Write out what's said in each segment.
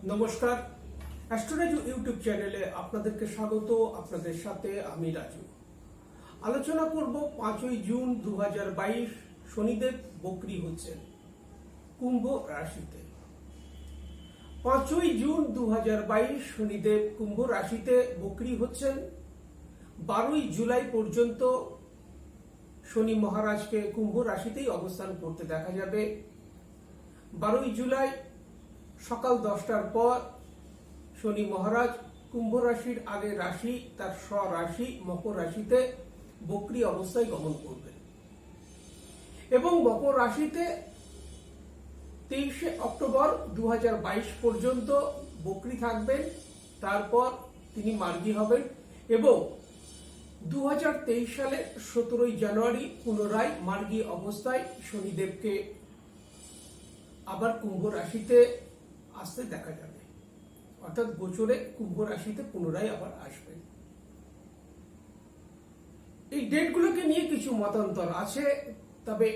নমস্কার, অ্যাস্ট্রোরাজু ইউটিউব চ্যানেলে আপনাদেরকে স্বাগত। আপনাদের সাথে আমি রাজু। আলোচনা করব 5ই জুন 2022 শনিদেব বক্রী হচ্ছেন কুম্ভ রাশিতে। 5ই জুন 2022 শনিদেব কুম্ভ রাশিতে বক্রী হচ্ছেন। 12ই জুলাই পর্যন্ত শনি মহারাজকে কুম্ভ রাশিতেই অবস্থান করতে দেখা যাবে। 12ই জুলাই সকাল 10টার পর শনি মহারাজ কুম্ভ রাশির আগের রাশি তার স্বরাশি মকর রাশিতে বক্রী অবস্থায় গমন করবেন এবং মকর রাশিতে 23শে অক্টোবর 2022 পর্যন্ত বক্রী থাকবেন। তারপর তিনি মার্গী হবেন এবং 2023 সালের 17ই জানুয়ারি পুনরায় মার্গী অবস্থায় শনিদেবকে আবার কুম্ভ রাশিতে আসতে দেখা যাবে, অর্থাৎ গোচরে কুম্ভ রাশিতে পুনরায় আবার আসবেন। এই ডেটগুলোকে নিয়ে কিছু মতান্তর আছে, তবে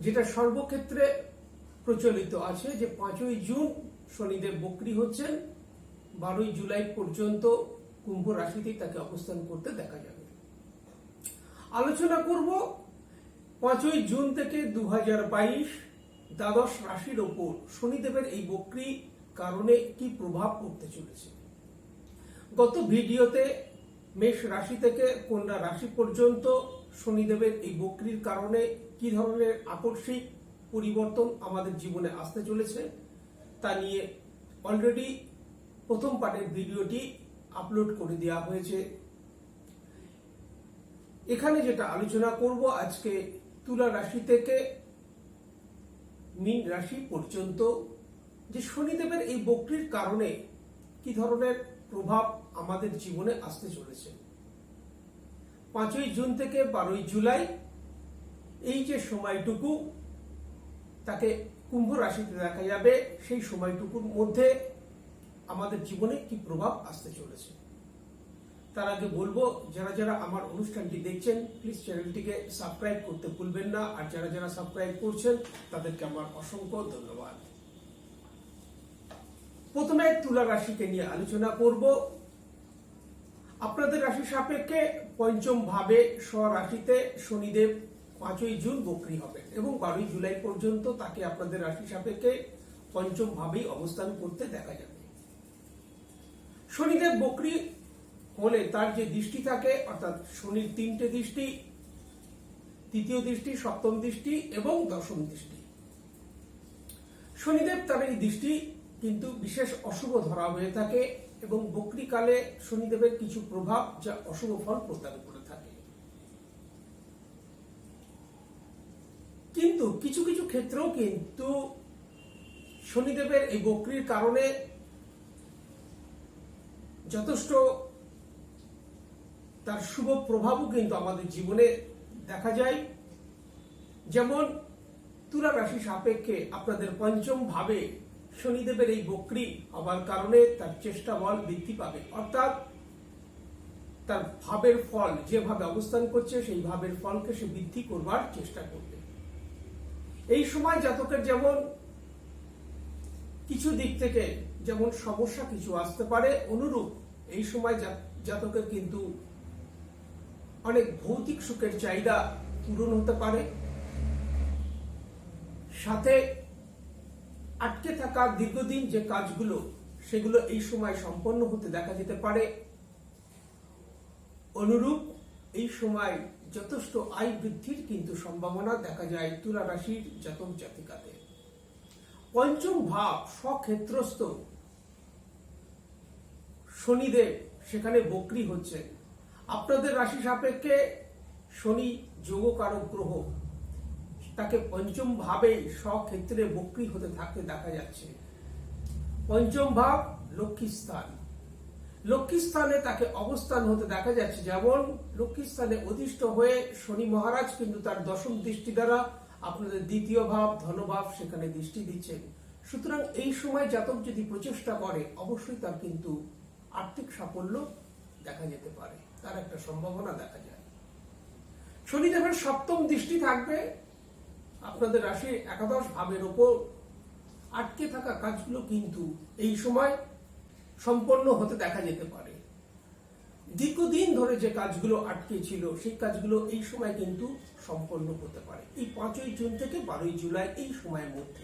যেটা সর্বক্ষেত্রে প্রচলিত আছে যে 5ই জুন শনিদেব বক্রী হচ্ছেন, 12ই জুলাই পর্যন্ত কুম্ভ রাশিতেই তাকে অবস্থান করতে দেখা যাবে। আলোচনা করব 5ই জুন থেকে 2022 দ্বাদশ রাশির ওপর শনিদেবের এই বক্রী কারণে কি প্রভাব পড়তে চলেছে। গত ভিডিওতে মেষ রাশি থেকে কন্যা রাশি পর্যন্ত শনিদেবের এই বক্রীর কারণে কি ধরনের আকস্মিক পরিবর্তন আমাদের জীবনে আসতে চলেছে তা নিয়ে অলরেডি প্রথম পার্টের ভিডিওটি আপলোড করে দেওয়া হয়েছে। এখানে যেটা আলোচনা করব আজকে তুলা রাশি থেকে মীন রাশি পর্যন্ত যে শনিদেবের এই বক্রীর কারণে কি ধরনের প্রভাব আমাদের জীবনে আসতে চলেছে। 5ই জুন থেকে 12ই জুলাই এই যে সময়টুকু তাকে কুম্ভ রাশিতে দেখা যাবে, সেই সময়টুকুর মধ্যে আমাদের জীবনে কি প্রভাব আসতে চলেছে। তার আগে বলবো, যারা যারা আমার অনুষ্ঠানটি দেখছেন প্লিজ চ্যানেলটিকে সাবস্ক্রাইব করতে ভুলবেন না, আর যারা যারা সাবস্ক্রাইব করছেন তাদেরকে আমার অসংখ্য ধন্যবাদ। প্রথমে তুলা রাশিকে নিয়ে আলোচনা করব। আপনাদের রাশি সাপেক্ষে পঞ্চম ভাবে স্বরাশিতে শনিদেব 5ই জুন বক্রী হবেন এবং 12ই জুলাই পর্যন্ত তাকে আপনাদের রাশি সাপেক্ষে পঞ্চম ভাবেই অবস্থান করতে দেখা যাবে। শনিদেব বক্রী হলে তার যে দৃষ্টি থাকে, অর্থাৎ শনির 3টে দৃষ্টি, তৃতীয় দৃষ্টি, সপ্তম দৃষ্টি এবং দশম দৃষ্টি। শনিদেব তার এই দৃষ্টি কিন্তু বিশেষ অশুভ ধরা হয়ে থাকে এবং বক্রীকালে শনিদেবের কিছু প্রভাব যা অশুভ ফল প্রদান করে থাকে। কিন্তু কিছু কিছু ক্ষেত্রেও কিন্তু শনিদেবের এই বক্রীর কারণে যথেষ্ট তার শুভ প্রভাবও কিন্তু আমাদের জীবনে দেখা যায়। যেমন তুলা রাশি সাপেক্ষে আপনাদের পঞ্চম ভাবে শনিদেবের এই বক্রী হবার কারণে তার চেষ্টা বল বৃদ্ধি পাবে, অর্থাৎ তার ভাবের ফল যেভাবে অবস্থান করছে সেই ভাবের ফলকে সে বৃদ্ধি করবার চেষ্টা করবে। এই সময় জাতকের যেমন কিছু দিক থেকে যেমন সমস্যা কিছু আসতে পারে, অনুরূপ এই সময় জাতকের কিন্তু অনেক ভৌতিক সুখের চাহিদা পূরণ হতে পারে, সাথে আটকে থাকা দীর্ঘদিন যে কাজগুলো সেগুলো এই সময় সম্পন্ন হতে দেখা যেতে পারে। অনুরূপ এই সময় যথেষ্ট আয় বৃদ্ধির কিন্তু সম্ভাবনা দেখা যায় তুলা রাশির জাতক জাতিকাদের। পঞ্চম ভাব স্বক্ষেত্রস্থ শনিদেব সেখানে বক্রী হচ্ছে। আপনাদের রাশি সাপেক্ষে শনি যোগকারক গ্রহ, তাকে পঞ্চম ভাবে স্বক্ষেত্রে বক্রী হতে থাকতে দেখা যাচ্ছে। পঞ্চম ভাব লক্ষ্মী স্থান, লক্ষ্মী স্থানে তাকে অবস্থান হতে দেখা যাচ্ছে। যেমন লক্ষ্মী স্থানে অধিষ্ঠ হয়ে শনি মহারাজ কিন্তু তার দশম দৃষ্টি দ্বারা আপনাদের দ্বিতীয় ভাব ধনভাব সেখানে দৃষ্টি দিচ্ছেন। সুতরাং এই সময় জাতক যদি প্রচেষ্টা করে অবশ্যই তার কিন্তু আর্থিক সাফল্য দেখা যেতে পারে, তার একটা সম্ভাবনা দেখা যায়। শনিদেবের সপ্তম দৃষ্টি থাকবে আপনাদের রাশির একাদশ ভাবের উপর, আটকে থাকা কাজগুলো কিন্তু এই সময় সম্পন্ন হতে দেখা যেতে পারে। দীর্ঘদিন ধরে যে কাজগুলো আটকে ছিল সেই কাজগুলো এই সময় কিন্তু সম্পন্ন হতে পারে, এই 5ই জুন থেকে 12ই জুলাই এই সময়ের মধ্যে।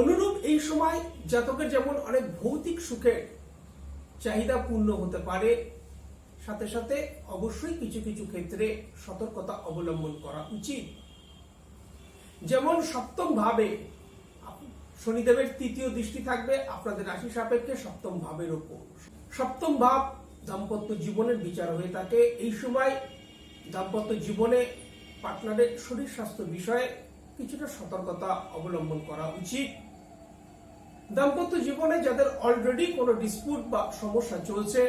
অনুরূপ এই সময় জাতকের যেমন অনেক ভৌতিক সুখের চাহিদা পূর্ণ হতে পারে, সাথে সাথে অবশ্যই কিছু কিছু ক্ষেত্রে সতর্কতা অবলম্বন করা উচিত। যেমন সপ্তম ভাবে শনিদেবের তৃতীয় দৃষ্টি থাকবে আপনাদের রাশি সাপেক্ষে সপ্তম ভাবের উপর। সপ্তম ভাব দাম্পত্য জীবনের বিচার হয়ে থাকে। এই সময় দাম্পত্য জীবনে পার্টনারের শরীর স্বাস্থ্য বিষয়ে কিছুটা সতর্কতা অবলম্বন করা উচিত। দাম্পত্য জীবনে যাদের অলরেডি কোনো ডিসপিউট বা সমস্যা চলছে,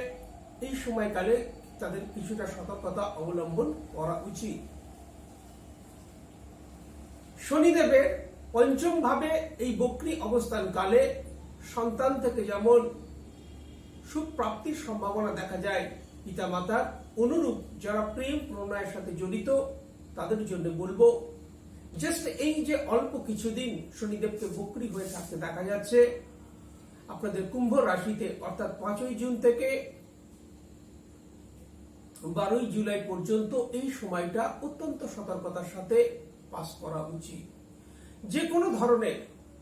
এই সময়কালে তাদের কিছুটা সতর্কতা অবলম্বন করা উচিত। শনিদেবের পঞ্চম ভাবে এই বক্রী অবস্থান কালে সন্তান থেকে যেমন সুপ্রাপ্তির সম্ভাবনা দেখা যায় পিতামাতার, অনুরূপ যারা প্রেম প্রণয়ের সাথে জড়িত তাদের জন্য বলবো, জাস্ট এই যে অল্প কিছুদিন শনিদেবকে বক্রী হয়ে থাকতে দেখা যাচ্ছে আপনাদের কুম্ভ রাশিতে, অর্থাৎ 5ই জুন থেকে 12ই জুলাই পর্যন্ত, এই সময়টা অত্যন্ত সতর্কতার সাথে পাস করা উচিত। যে কোনো ধরনের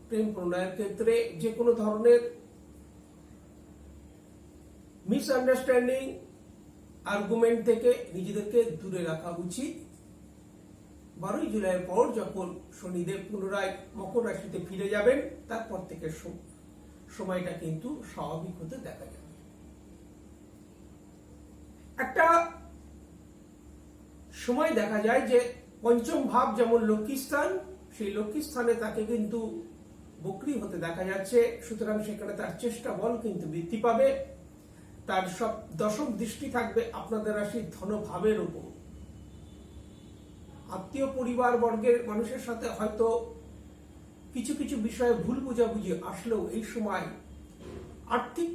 প্রেম প্রণয়ের ক্ষেত্রে যে কোনো ধরনের মিসআন্ডারস্ট্যান্ডিং আর্গুমেন্ট থেকে নিজেদেরকে দূরে রাখা উচিত। 12ই জুলাইয়ের পর যখন শনিদেব পুনরায় মকর রাশিতে ফিরে যাবেন, তারপর থেকে সময়টা কিন্তু স্বাভাবিক হতে দেখা যাবে। একটা সময় দেখা যায় যে পঞ্চম ভাব যেমন লক্ষ্মী স্থান, সেই লক্ষ্মী স্থানে তাকে কিন্তু বক্রী হতে দেখা যাচ্ছে, সুতরাং সেখানে তার চেষ্টা বল কিন্তু বৃদ্ধি পাবে। তার সব দশম দৃষ্টি থাকবে আপনাদের রাশির ধনভাবের উপর। আত্মীয় পরিবার বর্গের মানুষের সাথে হয়তো কিছু কিছু বিষয়ে ভুল বোঝাবুঝি আসলেও এই সময় আর্থিক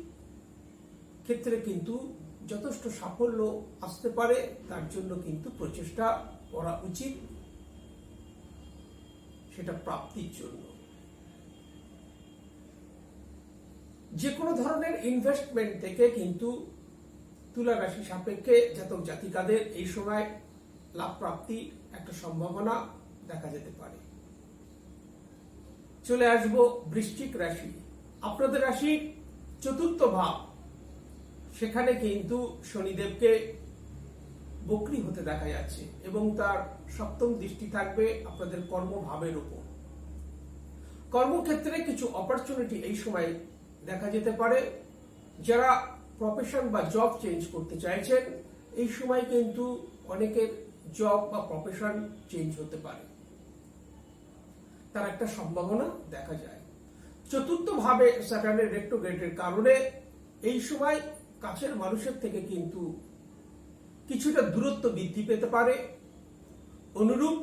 ক্ষেত্রে কিন্তু যথেষ্ট সাফল্য আসতে পারে, তার জন্য কিন্তু প্রচেষ্টা করা উচিত সেটা প্রাপ্তির জন্য। যে কোনো ধরনের ইনভেস্টমেন্ট থেকে কিন্তু তুলা রাশি সাপেক্ষে জাতক জাতিকাদের এই সময় লাভ প্রাপ্তি একটা সম্ভাবনা দেখা যেতে পারে। চলে আসব বৃশ্চিক রাশি, আপনাদের রাশির চতুর্থ ভাব, সেখানে কিন্তু শনিদেবকে বক্রী হতে দেখা যাচ্ছে এবং তার সপ্তম দৃষ্টি থাকবে আপনাদের কর্মভাবের উপর। কর্মক্ষেত্রে কিছু অপরচুনিটি এই সময় দেখা যেতে পারে। যারা প্রফেশন বা জব চেঞ্জ করতে চাইছেন, এই সময় কিন্তু অনেকের জব বা প্রফেশন চেঞ্জ হতে পারে, তার একটা সম্ভাবনা দেখা যায়। চতুর্থ ভাবে স্যাটার্নের রেট্রোগ্রেডের কারণে এই সময় কাছের মানুষের থেকে কিন্তু কিছুটা দূরত্ব বৃদ্ধি পেতে পারে। অনুরূপ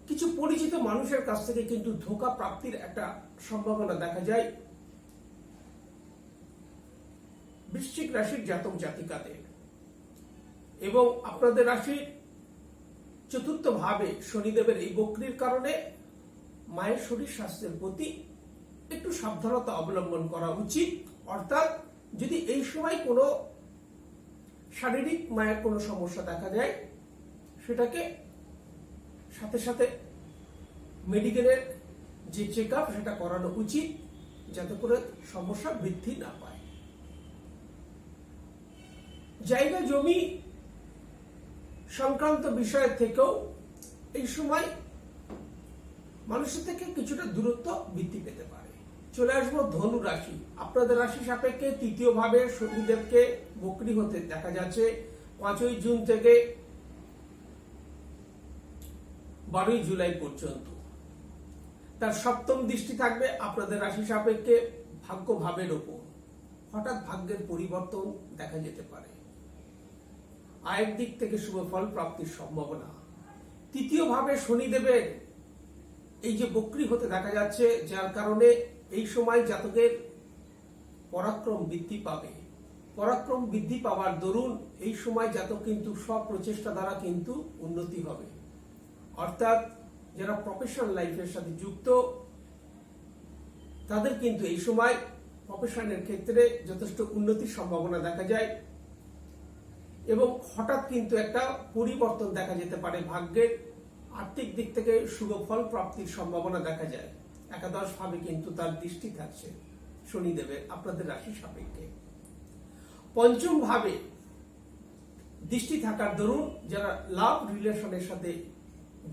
কিছু পরিচিত মানুষের কাছ থেকে কিন্তু ধোঁকা প্রাপ্তির একটা সম্ভাবনা দেখা যায় বৃশ্চিক রাশির জাতক জাতিকাদের। এবং আপনাদের রাশির চতুর্থ ভাবে শনিদেবের এই বক্রীর কারণে মায়ের শরীর স্বাস্থ্যের প্রতি একটু সাবধানতা অবলম্বন করা উচিত। অর্থাৎ যদি এই সময় কোনো শারীরিক মায়ের কোনো সমস্যা দেখা যায়, সেটাকে সাথে সাথে মেডিকেলের যে চেক আপ সেটা করানো উচিত, যাতে করে সমস্যা বৃদ্ধি না পায়। জায়গা জমি সংক্রান্ত বিষয়ের থেকেও এই সময় মানুষের থেকে কিছুটা দূরত্ব বৃদ্ধি পেতে পারে। চলে আসবো ধনু রাশি, আপনাদের রাশি সাপেক্ষে তৃতীয় ভাবে শনিদেবকে বক্রী হতে দেখা যাচ্ছে 5ই জুন থেকে 12ই জুলাই পর্যন্ত। তার সপ্তম দৃষ্টি থাকবে আপনাদের রাশি সাপেক্ষে ভাগ্য ভাবের ওপর। হঠাৎ ভাগ্যের পরিবর্তন দেখা যেতে পারে, আয়ের দিক থেকে শুভ ফল প্রাপ্তির সম্ভাবনা। তৃতীয় ভাবে শনিদেবের এই যে বক্রী হতে দেখা যাচ্ছে, যার কারণে এই সময় জাতকের পরাক্রম বৃদ্ধি পাবে। পরাক্রম বৃদ্ধি পাওয়ার দরুন এই সময় জাতক কিন্তু সব প্রচেষ্টা দ্বারা কিন্তু উন্নতি হবে। অর্থাৎ যারা প্রফেশনাল লাইফের সাথে যুক্ত তাদের কিন্তু এই সময় প্রফেশনের ক্ষেত্রে যথেষ্ট উন্নতির সম্ভাবনা দেখা যায় এবং হঠাৎ কিন্তু একটা পরিবর্তন দেখা যেতে পারে ভাগ্যের। আর্থিক দিক থেকে শুভ ফল প্রাপ্তির সম্ভাবনা দেখা যায়। একাদশ ভাবে কিন্তু তার দৃষ্টি থাকছে শনিদেবের আপনাদের রাশি সাপেক্ষে। পঞ্চম ভাবে দৃষ্টি থাকার দরুন যারা লাভ রিলেশনের সাথে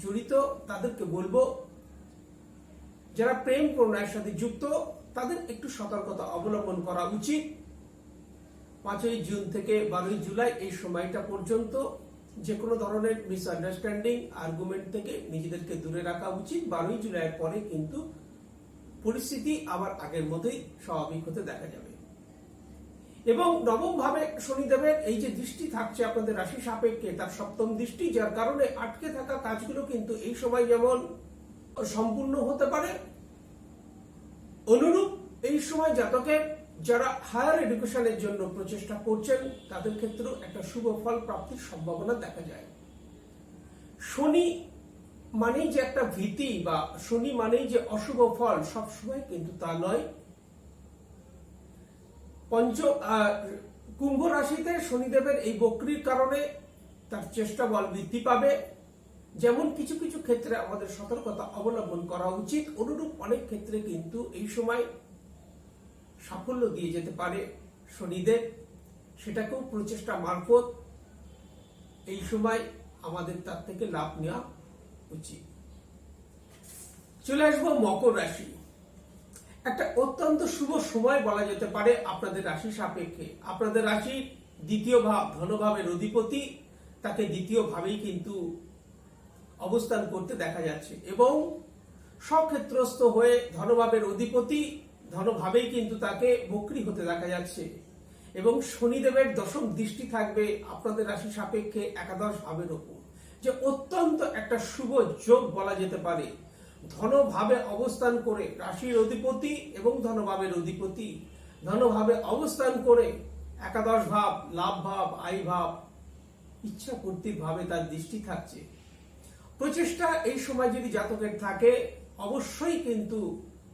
জড়িত তাদেরকে বলবো, যারা প্রেম প্রণয়ের সাথে যুক্ত তাদের একটু সতর্কতা অবলম্বন করা উচিত। 5ই জুন থেকে 12ই জুলাই এই সময়টা পর্যন্ত যে কোনো ধরনের মিসআন্ডারস্ট্যান্ডিং আর্গুমেন্ট থেকে নিজেদেরকে দূরে রাখা উচিত। 12ই জুলাইয়ের পরে কিন্তু পরিস্থিতি আবার আগের মতোই স্বাভাবিক হতে দেখা যাবে। এবং নবম ভাবে শনিদেবের এই যে দৃষ্টি থাকছে আপনাদের রাশি সাপেক্ষে, তার সপ্তম দৃষ্টি, যার কারণে আটকে থাকা কাজগুলো কিন্তু এই সময় যেমন সম্পূর্ণ হতে পারে, অনুরূপ এই সময় জাতকের যারা হায়ার এডুকেশনের জন্য প্রচেষ্টা করছেন তাদের ক্ষেত্রেও একটা শুভ ফল প্রাপ্তির সম্ভাবনা দেখা যায়। শনি মানেই যে একটা ভীতি বা শনি মানেই যে অশুভ ফল সবসময় কিন্তু তা নয়। কুম্ভ রাশিতে শনিদেবের এই বক্রির কারণে তার চেষ্টা বল বৃদ্ধি পাবে। যেমন কিছু কিছু ক্ষেত্রে আমাদের সতর্কতা অবলম্বন করা উচিত, অনুরূপ অনেক ক্ষেত্রে কিন্তু এই সময় সাফল্য দিয়ে যেতে পারে শনিদেব। সেটাকেও প্রচেষ্টা মারফত এই সময় আমাদের তার থেকে লাভ নেওয়া উচিত। চলে আসবো মকর রাশি। একটা অত্যন্ত শুভ সময় বলা যেতে পারে আপনাদের রাশি সাপেক্ষে। আপনাদের রাশির দ্বিতীয় ভাব ধনভাবের অধিপতি, তাকে দ্বিতীয় ভাবেই কিন্তু অবস্থান করতে দেখা যাচ্ছে এবং স্বক্ষেত্রস্থ হয়ে ধনভাবের অধিপতি ধনভাবেই কিন্তু তাকে বক্রী হতে দেখা যাচ্ছে এবং শনিদেবের দশম দৃষ্টি থাকবে আপনাদের রাশি সাপেক্ষে একাদশ ভাবের ওপর, যে অত্যন্ত একটা শুভ যোগ বলা যেতে পারে। ধনভাবে অবস্থান করে রাশির অধিপতি এবং ধনভাবের অধিপতি ধনভাবে অবস্থান করে একাদশ ভাব, লাভ ভাব, আয় ভাব, ইচ্ছা পূর্তির ভাবে তার দৃষ্টি থাকছে। প্রচেষ্টা এই সময় যদি জাতকের থাকে অবশ্যই কিন্তু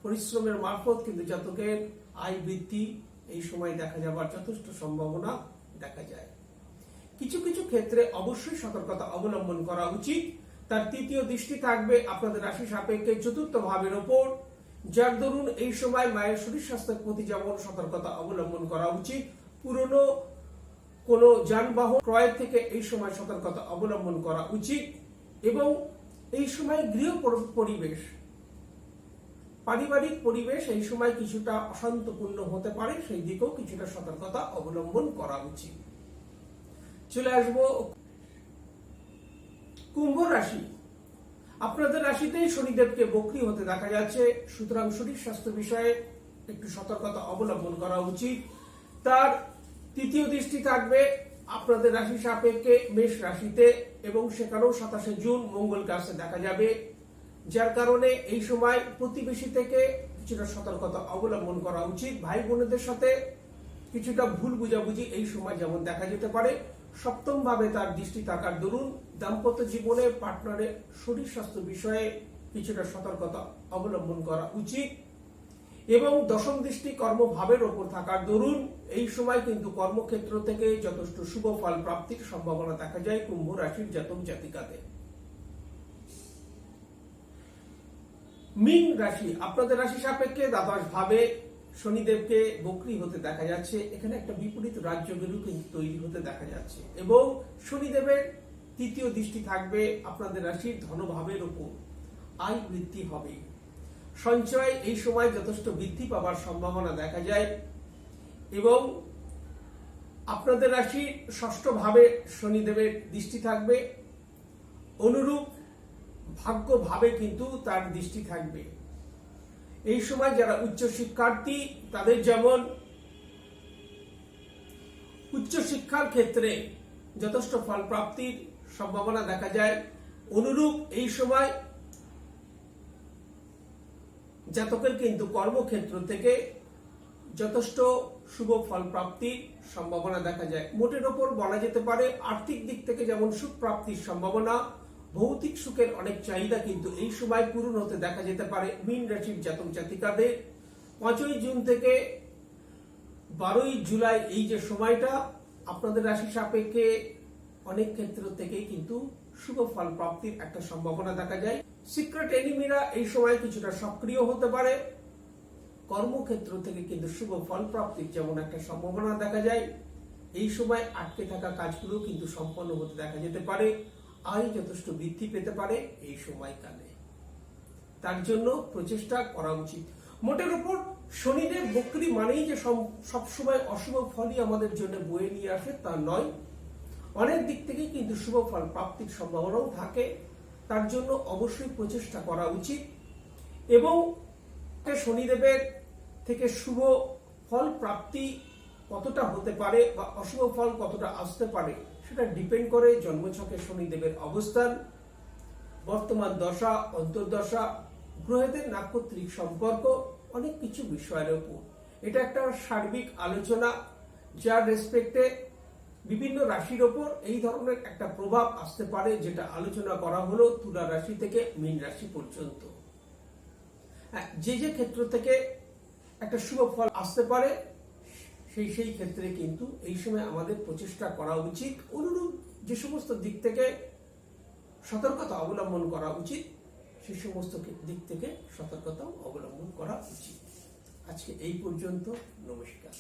পরিশ্রমের মারফত কিন্তু জাতকের আয় বৃদ্ধি এই সময় দেখা যাবার যথেষ্ট সম্ভাবনা দেখা যায়। কিছু কিছু ক্ষেত্রে অবশ্যই সতর্কতা অবলম্বন করা উচিত। তার তৃতীয় দৃষ্টি থাকবে আপনাদের রাশি সাপেক্ষে চতুর্থ ভাবের ওপর, যার দরুন এই সময় মায়ের শরীর স্বাস্থ্যের প্রতি যেমন সতর্কতা অবলম্বন করা উচিত, পুরনো কোনো যানবাহন ক্রয় থেকে এই সময় সতর্কতা অবলম্বন করা উচিত এবং এই সময় গৃহ পরিবেশ, পারিবারিক পরিবেশ এই সময় কিছুটা অশান্তপূর্ণ হতে পারে, সেই দিকেও কিছুটা সতর্কতা অবলম্বন করা উচিত। চলে আসবো কুম্ভ রাশি। আপনাদের রাশিতেই শনিদেবকে বক্রী হতে দেখা যাচ্ছে, সুতরাং শরীর স্বাস্থ্য বিষয়ে একটু সতর্কতা অবলম্বন করা উচিত। তার তৃতীয় দৃষ্টি থাকবে আপনাদের রাশি সাপেক্ষে মেষ রাশিতে এবং সেখানেও 27শে জুন মঙ্গলকে আসতে দেখা যাবে, যার কারণে এই সময় প্রতিবেশী থেকে কিছুটা সতর্কতা অবলম্বন করা উচিত। ভাই বোনদের সাথে কিছুটা ভুল বুঝাবুঝি এই সময় যেমন দেখা যেতে পারে। সপ্তম ভাবে তার দৃষ্টি থাকার দরুন দাম্পত্য জীবনে পার্টনারের শরীর স্বাস্থ্য বিষয়ে কিছুটা সতর্কতা অবলম্বন করা উচিত এবং দশম দৃষ্টি কর্মভাবের ওপর থাকার দরুন এই সময় কিন্তু কর্মক্ষেত্র থেকে যথেষ্ট শুভ ফল প্রাপ্তির সম্ভাবনা দেখা যায় কুম্ভ রাশির জাতক জাতিকাদের। মীন রাশি। আপনাদের রাশি সাপেক্ষে দ্বাদশ ভাবে শনিদেবকে বক্রী হতে দেখা যাচ্ছে। এখানে একটা বিপরীত রাজযোগেরও কিন্তু তৈরি হতে দেখা যাচ্ছে এবং শনিদেবের তৃতীয় দৃষ্টি থাকবে আপনাদের রাশির ধনভাবের উপর। আয় বৃদ্ধি হবে, সঞ্চয় এই সময় যথেষ্ট বৃদ্ধি পাওয়ার সম্ভাবনা দেখা যায় এবং আপনাদের রাশির ষষ্ঠ ভাবে শনিদেবের দৃষ্টি থাকবে, অনুরূপ ভাগ্য ভাবে কিন্তু তার দৃষ্টি থাকবে। এই সময় যারা উচ্চ শিক্ষার্থী তাদের যেমন উচ্চ শিক্ষার ক্ষেত্রে যথেষ্ট ফল প্রাপ্তির সম্ভাবনা দেখা যায়, অনুরূপ এই সময় জাতকের কিন্তু কর্মক্ষেত্র থেকে যথেষ্ট শুভ ফল প্রাপ্তির সম্ভাবনা দেখা যায়। মোটের ওপর বলা যেতে পারে আর্থিক দিক থেকে যেমন সুখ প্রাপ্তির সম্ভাবনা, ভৌতিক সুখের অনেক চাহিদা কিন্তু এই সময় পূরণ হতে দেখা যেতে পারে মীন রাশির জাতক জাতিকাদের। 5ই জুন থেকে 12ই জুলাই এই যে সময়টা আপনাদের রাশি সাপেক্ষে অনেক ক্ষেত্র থেকেই কিন্তু শুভ ফল প্রাপ্তির একটা সম্ভাবনা দেখা যায়। সিক্রেট এনিমিরা এই সময় কিছুটা সক্রিয় হতে পারে। কর্মক্ষেত্র থেকে কিন্তু শুভ ফল প্রাপ্তির যেমন একটা সম্ভাবনা দেখা যায়, এই সময় আটকে থাকা কাজগুলো কিন্তু সম্পন্ন হতে দেখা যেতে পারে। আয় যথেষ্ট বৃদ্ধি পেতে পারে এই সময়কালে, তার জন্য প্রচেষ্টা করা উচিত। মোটের উপর শনিদেব বক্রী মানেই যে সবসময় অশুভ ফলই আমাদের জন্য বয়ে নিয়ে আসে তা নয়, অনেক দিক থেকে কিন্তু শুভ ফল প্রাপ্তির সম্ভাবনাও থাকে। তার জন্য অবশ্যই প্রচেষ্টা করা উচিত এবং শনিদেবের থেকে শুভ ফল প্রাপ্তি কতটা হতে পারে বা অশুভ ফল কতটা আসতে পারে সেটা ডিপেন্ড করে জন্মছকে শনিদেবের অবস্থান, বর্তমান দশা, অন্তর্দশা, গ্রহদের নাক্ষত্রিক সম্পর্ক, অনেক কিছু বিষয়ের উপর। এটা একটা সার্বিক আলোচনা যার রেসপেক্টে বিভিন্ন রাশির ওপর এই ধরনের একটা প্রভাব আসতে পারে, যেটা আলোচনা করা হলো তুলা রাশি থেকে মীন রাশি পর্যন্ত। যে যে ক্ষেত্র থেকে একটা শুভ ফল আসতে পারে সেই ক্ষেত্রে কিন্তু এই সময় আমাদের প্রচেষ্টা করা উচিত। অনুরূপ যে সমস্ত দিক থেকে সতর্কতা অবলম্বন করা উচিত সেই সমস্ত দিক থেকে সতর্কতা অবলম্বন করা উচিত। আজকে এই পর্যন্ত, নমস্কার।